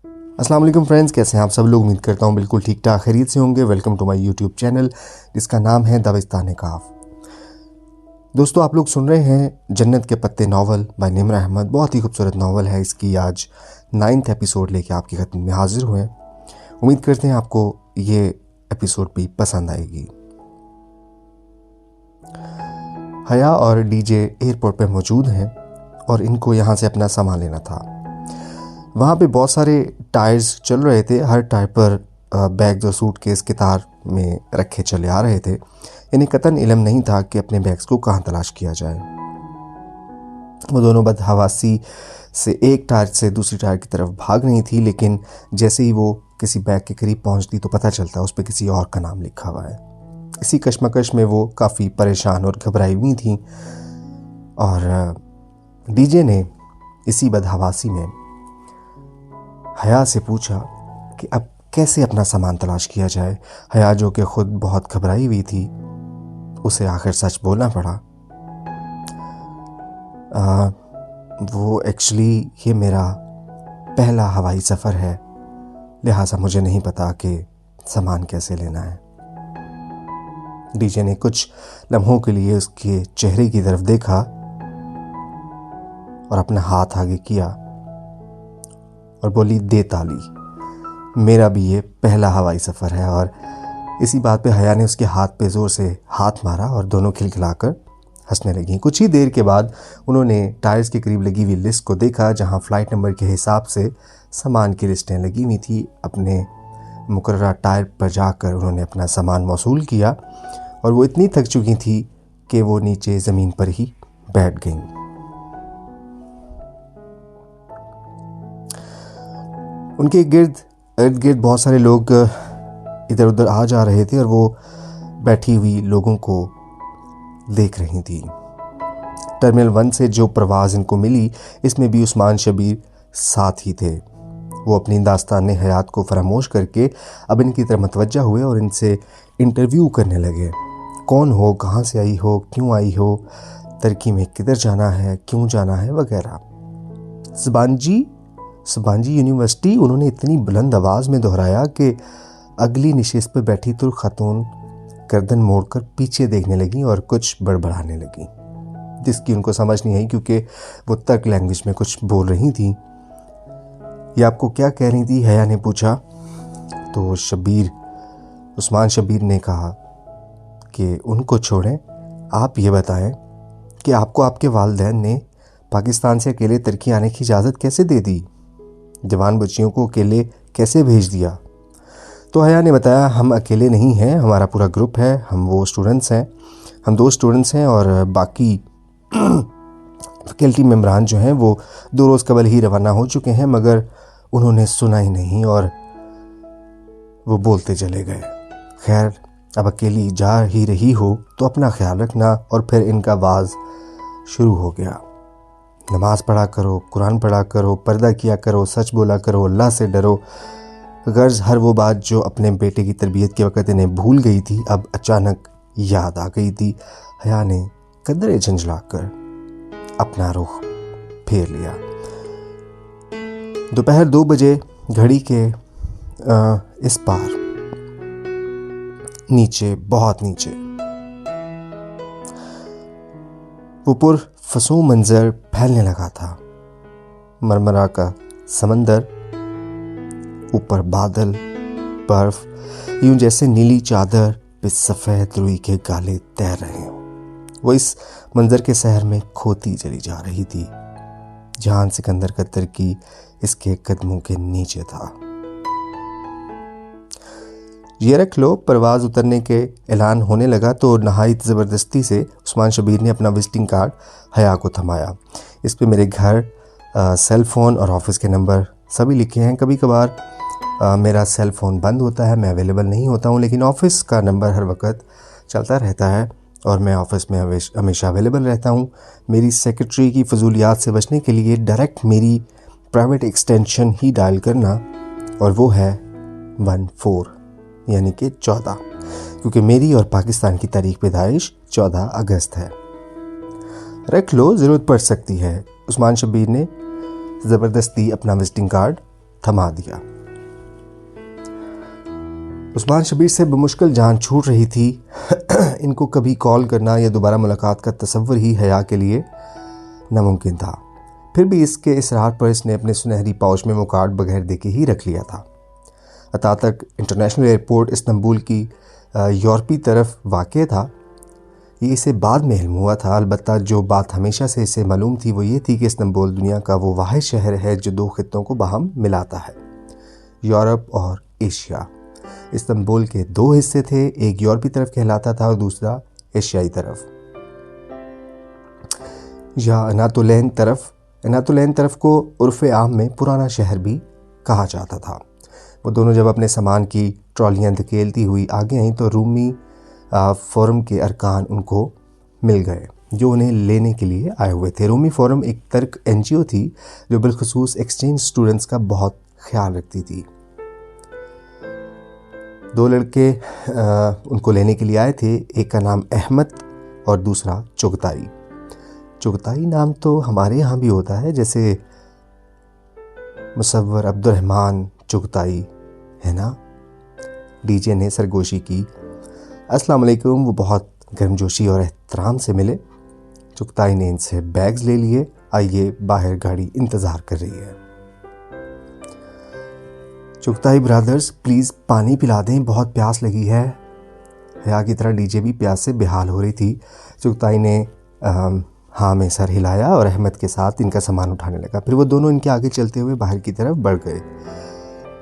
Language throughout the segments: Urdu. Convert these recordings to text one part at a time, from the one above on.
السلام علیکم فرینڈز، کیسے ہیں آپ سب لوگ؟ امید کرتا ہوں بالکل ٹھیک ٹھاک خیریت سے ہوں گے۔ Welcome to my YouTube channel جس کا نام ہے دبستان کاف۔ دوستو، آپ لوگ سن رہے ہیں جنت کے پتے ناول بائی نمرہ احمد۔ بہت ہی خوبصورت ناول ہے، اس کی آج 9th ایپیسوڈ لے کے آپ کی خدمت میں حاضر ہوئے۔ امید کرتے ہیں آپ کو یہ ایپیسوڈ بھی پسند آئے گی۔ حیا اور ڈی جے ایئرپورٹ پہ موجود ہیں اور ان کو یہاں سے اپنا سامان لینا تھا۔ وہاں پہ بہت سارے ٹائرز چل رہے تھے، ہر ٹائر پر بیگز اور سوٹ کیس قطار میں رکھے چلے آ رہے تھے۔ انہیں قطعاً علم نہیں تھا کہ اپنے بیگز کو کہاں تلاش کیا جائے۔ وہ دونوں بدحواسی سے ایک ٹائر سے دوسری ٹائر کی طرف بھاگ رہی تھی، لیکن جیسے ہی وہ کسی بیگ کے قریب پہنچتی تو پتہ چلتا اس پہ کسی اور کا نام لکھا ہوا ہے۔ اسی کشمکش میں وہ کافی پریشان اور گھبرائی ہوئی تھیں، اور ڈی جے نے اسی بدحواسی میں حیا سے پوچھا کہ اب کیسے اپنا سامان تلاش کیا جائے۔ حیا جو کہ خود بہت گھبرائی ہوئی تھی، اسے آخر سچ بولنا پڑا۔ وہ ایکچولی یہ میرا پہلا ہوائی سفر ہے، لہٰذا مجھے نہیں پتا کہ سامان کیسے لینا ہے۔ ڈی جے نے کچھ لمحوں کے لیے اس کے چہرے کی طرف دیکھا اور اپنا ہاتھ آگے کیا اور بولی، دے تالی، میرا بھی یہ پہلا ہوائی سفر ہے۔ اور اسی بات پہ حیا نے اس کے ہاتھ پہ زور سے ہاتھ مارا اور دونوں کھلکھلا کر ہنسنے لگیں۔ کچھ ہی دیر کے بعد انہوں نے ٹائرز کے قریب لگی ہوئی لسٹ کو دیکھا، جہاں فلائٹ نمبر کے حساب سے سامان کی لسٹیں لگی ہوئی تھیں۔ اپنے مقررہ ٹائر پر جا کر انہوں نے اپنا سامان موصول کیا، اور وہ اتنی تھک چکی تھی کہ وہ نیچے زمین پر ہی بیٹھ گئیں۔ ان کے ارد گرد بہت سارے لوگ ادھر ادھر آ جا رہے تھے، اور وہ بیٹھی ہوئی لوگوں کو دیکھ رہی تھی۔ ٹرمینل 1 سے جو پرواز ان کو ملی، اس میں بھی عثمان شبیر ساتھ ہی تھے۔ وہ اپنی داستان حیات کو فراموش کر کے اب ان کی طرف متوجہ ہوئے اور ان سے انٹرویو کرنے لگے۔ کون ہو، کہاں سے آئی ہو، کیوں آئی ہو، ترکی میں کدھر جانا ہے، کیوں جانا ہے، وغیرہ۔ سبانجی یونیورسٹی، انہوں نے اتنی بلند آواز میں دہرایا کہ اگلی نشست پہ بیٹھی تو خاتون گردن موڑ کر پیچھے دیکھنے لگیں اور کچھ بڑبڑانے لگیں، جس کی ان کو سمجھ نہیں آئی کیونکہ وہ ترک لینگویج میں کچھ بول رہی تھیں۔ یہ آپ کو کیا کہہ رہی تھی؟ حیا نے پوچھا۔ تو عثمان شبیر نے کہا کہ ان کو چھوڑیں، آپ یہ بتائیں کہ آپ کو آپ کے والدین نے پاکستان سے اکیلے ترکی آنے کی اجازت کیسے دے دی؟ جوان بچیوں کو اکیلے کیسے بھیج دیا؟ تو حیا نے بتایا، ہم اکیلے نہیں ہیں، ہمارا پورا گروپ ہے، ہم 2 اسٹوڈنٹس ہیں، اور باقی فیکلٹی ممبران جو ہیں وہ 2 روز قبل ہی روانہ ہو چکے ہیں، مگر انہوں نے سنا ہی نہیں اور وہ بولتے چلے گئے۔ خیر، اب اکیلی جا ہی رہی ہو تو اپنا خیال رکھنا۔ اور پھر ان کا واز شروع ہو گیا۔ نماز پڑھا کرو، قرآن پڑھا کرو، پردہ کیا کرو، سچ بولا کرو، اللہ سے ڈرو۔ غرض ہر وہ بات جو اپنے بیٹے کی تربیت کے وقت انہیں بھول گئی تھی، اب اچانک یاد آ گئی تھی۔ حیا نے قدرے جھنجھلا کر اپنا رخ پھیر لیا۔ دوپہر 2 بجے گھڑی کے اس پار نیچے، بہت نیچے، وہ پرفسوں منظر پھیلنے لگا تھا۔ مرمرا کا سمندر، اوپر بادل، برف، یوں جیسے نیلی چادر پہ سفید روئی کے گالے تیر رہے ہوں۔ وہ اس منظر کے سحر میں کھوتی چلی جا رہی تھی۔ جہان سکندر کا ترکی اس کے قدموں کے نیچے تھا۔ یہ رکھ لو۔ پرواز اترنے کے اعلان ہونے لگا تو نہایت زبردستی سے عثمان شبیر نے اپنا وزٹنگ کارڈ حیا کو تھمایا۔ اس پہ میرے گھر، سیل فون اور آفس کے نمبر سبھی لکھے ہیں۔ کبھی کبھار میرا سیل فون بند ہوتا ہے، میں اویلیبل نہیں ہوتا ہوں، لیکن آفس کا نمبر ہر وقت چلتا رہتا ہے اور میں آفس میں ہمیشہ اویلیبل رہتا ہوں۔ میری سیکرٹری کی فضولیات سے بچنے کے لیے ڈائریکٹ میری پرائیویٹ ایکسٹینشن ہی ڈائل کرنا، اور وہ ہے 14، یعنی کہ 14، کیونکہ میری اور پاکستان کی تاریخ پیدائش 14 اگست ہے۔ رکھ لو، ضرورت پڑ سکتی ہے۔ عثمان شبیر نے زبردستی اپنا وزٹنگ کارڈ تھما دیا۔ عثمان شبیر سے بمشکل جان چھوٹ رہی تھی۔ ان کو کبھی کال کرنا یا دوبارہ ملاقات کا تصور ہی حیا کے لیے ناممکن تھا۔ پھر بھی اس کے اصرار پر اس نے اپنے سنہری پاؤچ میں وہ کارڈ بغیر دیکھے ہی رکھ لیا تھا۔ اتاتürk انٹرنیشنل ایئرپورٹ استنبول کی یورپی طرف واقع تھا۔ یہ اسے بعد میں علم ہوا تھا، البتہ جو بات ہمیشہ سے اسے معلوم تھی وہ یہ تھی کہ استنبول دنیا کا وہ واحد شہر ہے جو 2 خطوں کو باہم ملاتا ہے، یورپ اور ایشیا۔ استنبول کے 2 حصے تھے، ایک یورپی طرف کہلاتا تھا اور دوسرا ایشیائی طرف یا اناطولین طرف۔ اناطولین طرف کو عرف عام میں پرانا شہر بھی کہا جاتا تھا۔ وہ دونوں جب اپنے سامان کی ٹرالیاں دھکیلتی ہوئی آگے آئیں تو رومی فورم کے ارکان ان کو مل گئے جو انہیں لینے کے لیے آئے ہوئے تھے۔ رومی فورم ایک ترک NGO تھی جو بالخصوص ایکسچینج اسٹوڈنٹس کا بہت خیال رکھتی تھی۔ 2 لڑکے ان کو لینے کے لیے آئے تھے، ایک کا نام احمد اور دوسرا چغتائی۔ چغتائی نام تو ہمارے یہاں بھی ہوتا ہے، جیسے مصور عبد الرحمن چغتائی ہے نا۔ ڈی جے نے سرگوشی کی۔ السلام علیکم۔ وہ بہت گرمجوشی اور احترام سے ملے۔ چغتائی نے ان سے بیگز لے لیے۔ آئیے، باہر گاڑی انتظار کر رہی ہے۔ چغتائی برادرز پلیز پانی پلا دیں، بہت پیاس لگی ہے۔ حیا کی طرح ڈی جے بھی پیاس سے بحال ہو رہی تھی۔ چغتائی نے ہاں میں سر ہلایا اور احمد کے ساتھ ان کا سامان اٹھانے لگا۔ پھر وہ دونوں ان کے آگے چلتے ہوئے باہر کی طرف بڑھ گئے۔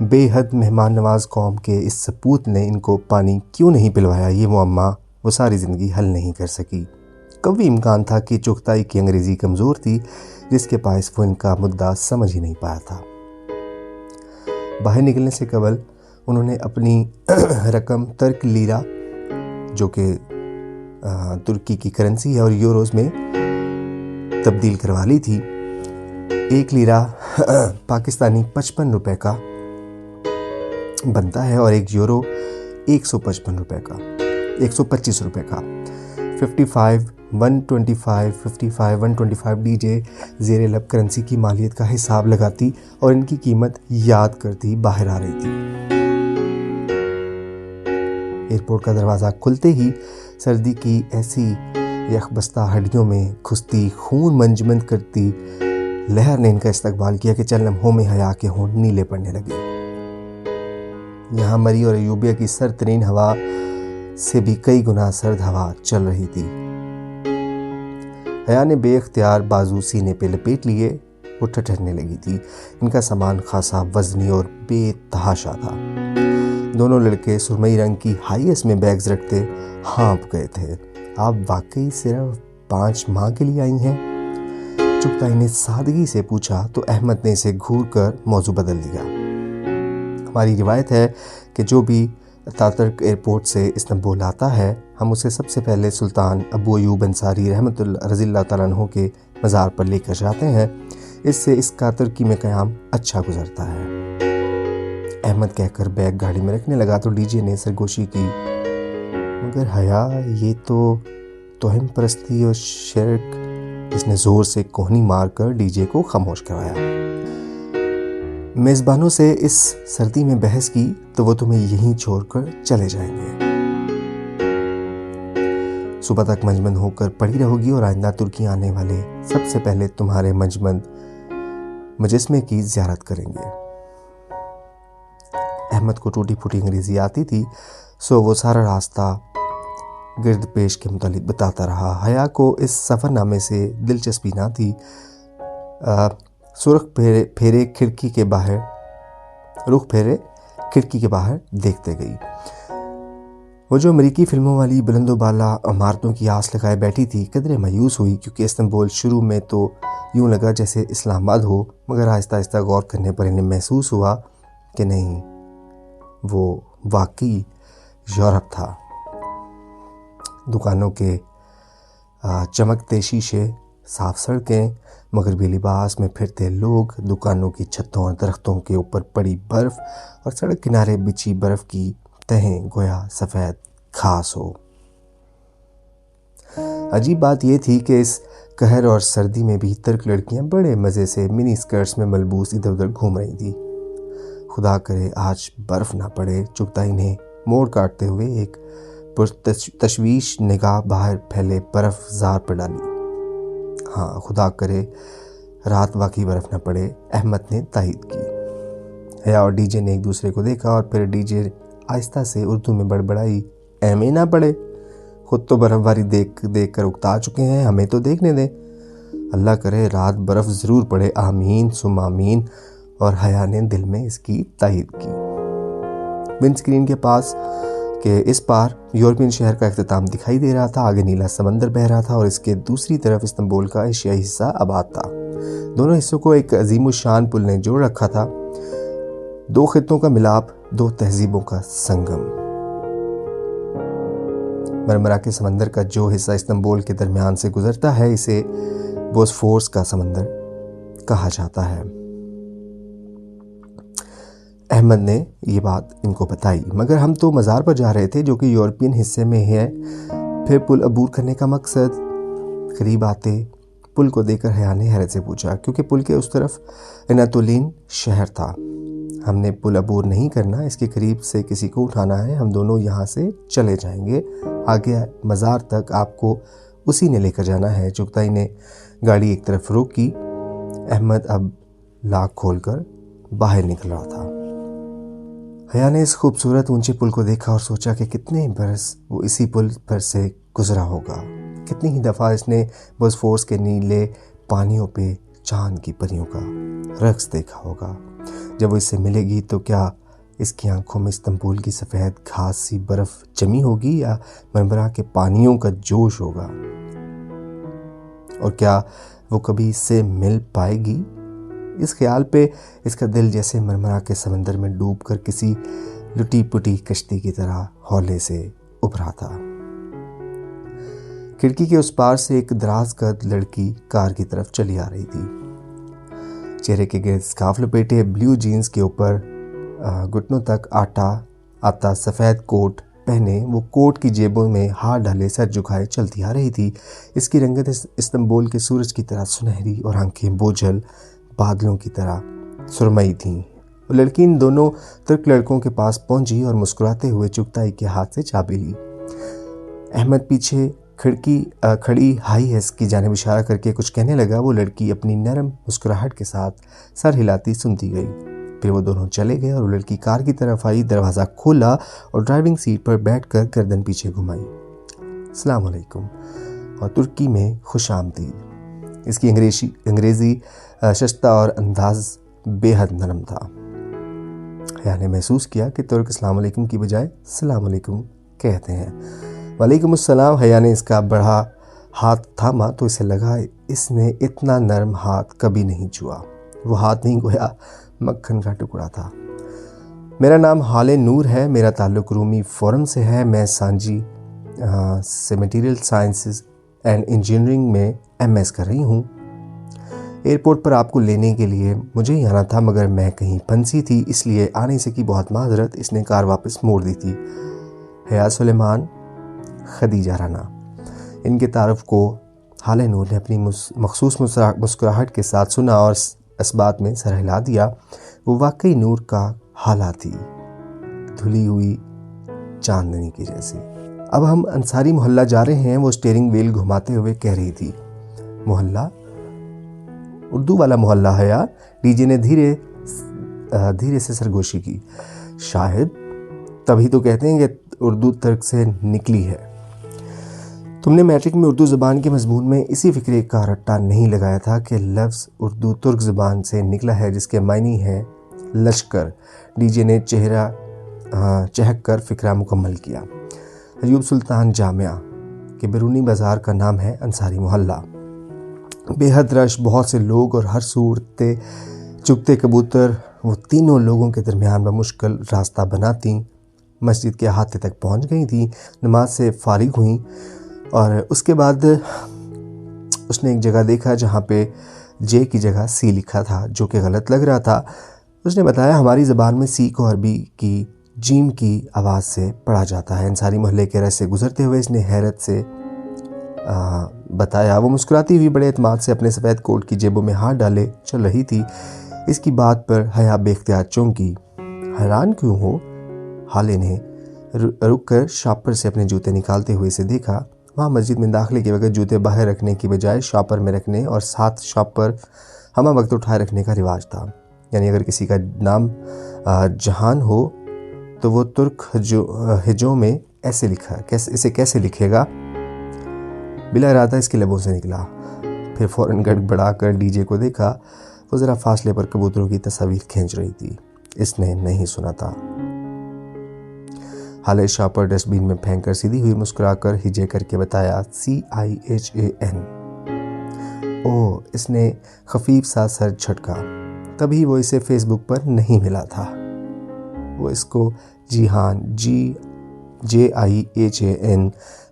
بے حد مہمان نواز قوم کے اس سپوت نے ان کو پانی کیوں نہیں پلوایا، یہ معمہ وہ ساری زندگی حل نہیں کر سکی۔ قوی امکان تھا کہ چغتائی کی انگریزی کمزور تھی، جس کے باعث وہ ان کا مدعا سمجھ ہی نہیں پایا تھا۔ باہر نکلنے سے قبل انہوں نے اپنی رقم ترک لیرہ جو کہ ترکی کی کرنسی ہے اور یوروز میں تبدیل کروا لی تھی۔ 1 لیرہ پاکستانی 55 روپے کا بنتا ہے اور 1 یورو 155 روپے کا 125 روپے کا۔ 55 125 55 125 ڈی جے زیر لب کرنسی کی مالیت کا حساب لگاتی اور ان کی قیمت یاد کرتی باہر آ رہی تھی۔ ایئرپورٹ کا دروازہ کھلتے ہی سردی کی ایسی یخبستہ ہڈیوں میں گھستی خون منجمد کرتی لہر نے ان کا استقبال کیا کہ چند لمحوں میں حیا کے ہونٹ نیلے پڑنے لگے۔ یہاں مری اور ایوبیا کی سرد ترین ہوا سے بھی کئی گنا سرد ہوا چل رہی تھی۔ حیا نے بے اختیار بازو سینے پہ لپیٹ لیے، وہ ٹھٹھرنے لگی تھی۔ ان کا سامان خاصا وزنی اور بے تحاشا تھا۔ دونوں لڑکے سرمئی رنگ کی ہائی ایس میں بیگز رکھتے ہانپ گئے تھے۔ آپ واقعی صرف 5 ماہ کے لیے آئی ہیں؟ چغتائی نے سادگی سے پوچھا تو احمد نے اسے گھور کر موضوع بدل دیا۔ ہماری روایت ہے کہ جو بھی اتاتürk ایئرپورٹ سے استنبول آتا ہے، ہم اسے سب سے پہلے سلطان ابو ایوب انصاری رضی اللہ تعالیٰ عنہ کے مزار پر لے کر جاتے ہیں۔ اس سے اس کا ترکی میں قیام اچھا گزرتا ہے۔ احمد کہہ کر بیگ گاڑی میں رکھنے لگا تو ڈی جے نے سرگوشی کی، مگر حیا یہ تو توہم پرستی اور شرک۔ اس نے زور سے کوہنی مار کر ڈی جے کو خاموش کروایا۔ میزبانوں سے اس سردی میں بحث کی تو وہ تمہیں یہیں چھوڑ کر چلے جائیں گے۔ صبح تک منجمند ہو کر پڑی رہو گی اور آئندہ ترکی آنے والے سب سے پہلے تمہارے منجمند مجسمے کی زیارت کریں گے۔ احمد کو ٹوٹی پھوٹی انگریزی آتی تھی، سو وہ سارا راستہ گرد پیش کے متعلق بتاتا رہا۔ حیا کو اس سفر نامے سے دلچسپی نہ تھی۔ رخ پھیرے کھڑکی کے باہر دیکھتے گئی۔ وہ جو امریکی فلموں والی بلند و بالا عمارتوں کی آس لگائے بیٹھی تھی قدرے مایوس ہوئی، کیونکہ استنبول شروع میں تو یوں لگا جیسے اسلام آباد ہو، مگر آہستہ آہستہ غور کرنے پر انہیں محسوس ہوا کہ نہیں، وہ واقعی یورپ تھا۔ دکانوں کے چمکتے شیشے، صاف سڑکیں، مغربی لباس میں پھرتے لوگ، دکانوں کی چھتوں اور درختوں کے اوپر پڑی برف اور سڑک کنارے بچھی برف کی تہیں گویا سفید گھاس ہو۔ عجیب بات یہ تھی کہ اس قہر اور سردی میں بھی ترک لڑکیاں بڑے مزے سے منی اسکرٹس میں ملبوس ادھر ادھر گھوم رہی تھیں۔ خدا کرے آج برف نہ پڑے۔ چغتائی نے موڑ کاٹتے ہوئے ایک تشویش نگاہ باہر پھیلے برف زار پر ڈالی۔ ہاں خدا کرے رات واقعی برف نہ پڑے، احمد نے تائید کی۔ حیا اور ڈی جے نے ایک دوسرے کو دیکھا اور پھر ڈی جے آہستہ سے اردو میں بڑبڑائی، ایمیں نہ پڑے، خود تو برف باری دیکھ کر اکتا چکے ہیں، ہمیں تو دیکھنے دیں۔ اللہ کرے رات برف ضرور پڑے، آمین ثم آمین۔ اور حیا نے دل میں اس کی تائید کی۔ ونڈ اسکرین کے پاس کہ اس پار یورپین شہر کا اختتام دکھائی دے رہا تھا، آگے نیلا سمندر بہہ رہا تھا اور اس کے دوسری طرف استنبول کا ایشیائی حصہ آباد تھا۔ دونوں حصوں کو ایک عظیم الشان پل نے جوڑ رکھا تھا، دو خطوں کا ملاپ، دو تہذیبوں کا سنگم۔ مرمرا کے سمندر کا جو حصہ استنبول کے درمیان سے گزرتا ہے اسے بوسفورس کا سمندر کہا جاتا ہے۔ احمد نے یہ بات ان کو بتائی، مگر ہم تو مزار پر جا رہے تھے جو کہ یورپین حصے میں ہے، پھر پل عبور کرنے کا مقصد؟ قریب آتے پل کو دیکھ کر حیا نے حیرت سے پوچھا، کیونکہ پل کے اس طرف اناتولین شہر تھا۔ ہم نے پل عبور نہیں کرنا، اس کے قریب سے کسی کو اٹھانا ہے، ہم دونوں یہاں سے چلے جائیں گے، آگے مزار تک آپ کو اسی نے لے کر جانا ہے۔ چغتائی نے گاڑی ایک طرف روکی۔ احمد اب لاک کھول کر باہر نکل رہا تھا۔ حیا نے اس خوبصورت اونچے پل کو دیکھا اور سوچا کہ کتنے برس وہ اسی پل پر سے گزرا ہوگا، کتنی ہی دفعہ اس نے بوسفورس کے نیلے پانیوں پہ چاند کی پریوں کا رقص دیکھا ہوگا۔ جب وہ اس سے ملے گی تو کیا اس کی آنکھوں میں استنبول کی سفید گھاس سی برف جمی ہوگی یا مرمرا کے پانیوں کا جوش ہوگا؟ اور کیا وہ کبھی اس سے مل پائے گی؟ اس خیال پہ اس کا دل جیسے مرمرا کے سمندر میں ڈوب کر کسی لٹی پٹی کشتی کی طرح ہولے سے ابھرا تھا۔ کھڑکی کے اس پار سے ایک دراز قد لڑکی کار کی طرف چلی آ رہی تھی، چہرے کے گرد اسکارف لپیٹے، بلیو جینز کے اوپر گھٹنوں تک آتا سفید کوٹ پہنے، وہ کوٹ کی جیبوں میں ہاتھ ڈالے سر جھکائے چلتی آ رہی تھی۔ اس کی رنگت استنبول کے سورج کی طرح سنہری اور آنکھیں بوجھل بادلوں کی طرح سرمئی تھیں۔ وہ لڑکی ان دونوں ترک لڑکوں کے پاس پہنچی اور مسکراتے ہوئے چغتائی کے ہاتھ سے چابی لی۔ احمد پیچھے کھڑی ہائی ایس کی جانب اشارہ کر کے کچھ کہنے لگا۔ وہ لڑکی اپنی نرم مسکراہٹ کے ساتھ سر ہلاتی سنتی گئی۔ پھر وہ دونوں چلے گئے اور وہ لڑکی کار کی طرف آئی، دروازہ کھولا اور ڈرائیونگ سیٹ پر بیٹھ کر گردن پیچھے گھمائی۔ السلام علیکم، اور ترکی میں خوش آمدید۔ اس کی انگریزی شستہ اور انداز بے حد نرم تھا۔ حیا نے محسوس کیا کہ ترک السلام علیکم کی بجائے السلام علیکم کہتے ہیں۔ وعلیکم السلام۔ حیا نے اس کا بڑا ہاتھ تھاما تو اسے لگا اس نے اتنا نرم ہاتھ کبھی نہیں چھوا۔ وہ ہاتھ نہیں گویا مکھن کا ٹکڑا تھا۔ میرا نام حالے نور ہے، میرا تعلق رومی فورم سے ہے، میں سانجی سے میٹیریل سائنسز اینڈ انجینئرنگ میں MS کر رہی ہوں۔ ایئرپورٹ پر آپ کو لینے کے لیے مجھے ہی آنا تھا، مگر میں کہیں پھنسی تھی، اس لیے آ نہیں سکی، بہت معذرت۔ اس نے کار واپس موڑ دی تھی۔ حیا سلیمان، خدیجہ رانا۔ ان کے تعارف کو حالے نور نے اپنی مخصوص مسکراہٹ کے ساتھ سنا اور اس بات میں سر ہلا دیا۔ وہ واقعی نور کا حالہ تھی، دھلی ہوئی چاندنی کی جیسی۔ اب ہم انصاری محلہ جا رہے ہیں، وہ اسٹیئرنگ ویل گھماتے ہوئے کہہ رہی تھی۔ محلہ؟ اردو والا محلہ ہے یا؟ ڈی جے نے دھیرے سے سرگوشی کی۔ شاہد، تبھی تو کہتے ہیں کہ اردو ترک سے نکلی ہے۔ تم نے میٹرک میں اردو زبان کے مضمون میں اسی فکرے کا رٹا نہیں لگایا تھا کہ لفظ اردو ترک زبان سے نکلا ہے جس کے معنی ہے لشکر؟ ڈی جے نے چہک کر فکرہ مکمل کیا۔ ایوب سلطان جامعہ کے بیرونی بازار کا نام ہے انصاری محلہ۔ بے حد رش، بہت سے لوگ اور ہر صورتے چگتے کبوتر وہ تینوں لوگوں کے درمیان بمشکل راستہ بناتی مسجد کے احاطے تک پہنچ گئی تھیں۔ نماز سے فارغ ہوئیں اور اس کے بعد اس نے ایک جگہ دیکھا جہاں پہ جے کی جگہ سی لکھا تھا، جو کہ غلط لگ رہا تھا۔ اس نے بتایا ہماری زبان میں سی کو عربی کی جیم کی آواز سے پڑھا جاتا ہے۔ انصاری محلے کے رس سے گزرتے ہوئے اس نے حیرت سے بتایا۔ وہ مسکراتی ہوئی بڑے اعتماد سے اپنے سفید کوٹ کی جیبوں میں ہاتھ ڈالے چل رہی تھی۔ اس کی بات پر حیا بے اختیار چونکی۔ حیران کیوں ہو؟ حالے نے رک کر شاپر سے اپنے جوتے نکالتے ہوئے اسے دیکھا۔ وہاں مسجد میں داخلے کے وقت جوتے باہر رکھنے کی بجائے شاپر میں رکھنے اور ساتھ شاپر ہمہ وقت اٹھائے رکھنے کا رواج تھا۔ یعنی اگر کسی کا نام جہان ہو تو وہ ترک ہجوں میں ایسے لکھا، اسے کیسے لکھے گا؟ بلا ارادہ اس کے لبوں سے نکلا۔ پھر فوراً گڑبڑا کر ڈی جے کو دیکھا، وہ ذرا فاصلے پر کبوتروں کی تصاویر کھینچ رہی تھی۔ اس نے نہیں سنا تھا۔ حالے شاپر ڈسٹ بین میں پھینک کر سیدھی ہوئی، مسکرا کر ہجے کر کے بتایا CIHAN۔ اوہ، اس نے خفیف سا سر جھٹکا۔ کبھی وہ اسے فیس بک پر نہیں ملا تھا۔ وہ اس کو جیہان JIHAN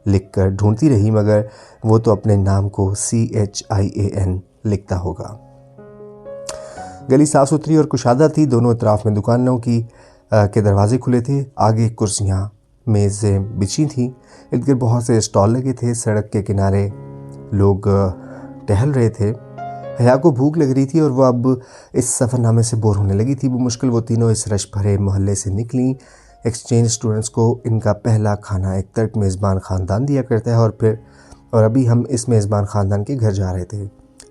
لکھ کر ڈھونڈتی رہی، مگر وہ تو اپنے نام کو CHIAN لکھتا ہوگا۔ گلی صاف ستھری اور کشادہ تھی۔ دونوں اطراف میں دکانوں کے دروازے کھلے تھے، آگے کرسیاں میزیں بچھی تھیں، ارد گرد بہت سے اسٹال لگے تھے۔ سڑک کے کنارے لوگ ٹہل رہے تھے۔ حیا کو بھوک لگ رہی تھی اور وہ اب اس سفر نامے سے بور ہونے لگی تھی۔ بمشکل وہ تینوں اس رش بھرے محلے سے نکلیں۔ ایکسچینج اسٹوڈنٹس کو ان کا پہلا کھانا ایک ترک میزبان خاندان دیا کرتا ہے، اور ابھی ہم اس میزبان خاندان کے گھر جا رہے تھے۔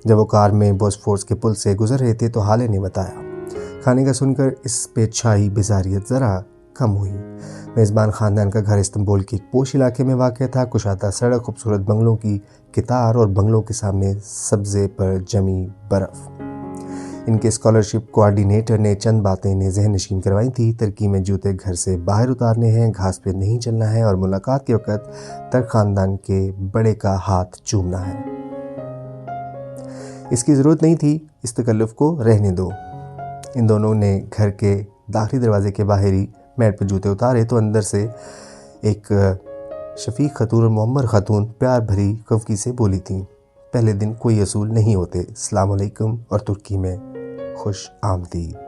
جب وہ کار میں بوسفورس کے پل سے گزر رہے تھے تو حالے نے بتایا۔ کھانے کا سن کر اس پہ چھائی بیزاریت ذرا کم ہوئی۔ میزبان خاندان کا گھر استنبول کے ایک پوش علاقے میں واقع تھا۔ کشادہ سڑک، خوبصورت بنگلوں کی قطار اور بنگلوں کے سامنے سبزے پر جمی برف۔ ان کے اسکالرشپ کوآرڈینیٹر نے چند باتیں انہیں ذہن نشین کروائی تھیں۔ ترکی میں جوتے گھر سے باہر اتارنے ہیں، گھاس پہ نہیں چلنا ہے، اور ملاقات کے وقت ترک خاندان کے بڑے کا ہاتھ چومنا ہے۔ اس کی ضرورت نہیں تھی، اس تکلف کو رہنے دو۔ ان دونوں نے گھر کے داخلی دروازے کے باہری میٹ پہ جوتے اتارے تو اندر سے ایک شفیق خاتون اور معمر خاتون پیار بھری خفگی سے بولی تھیں۔ پہلے دن کوئی اصول نہیں ہوتے، السلام علیکم اور ترکی میں خوش آمدید۔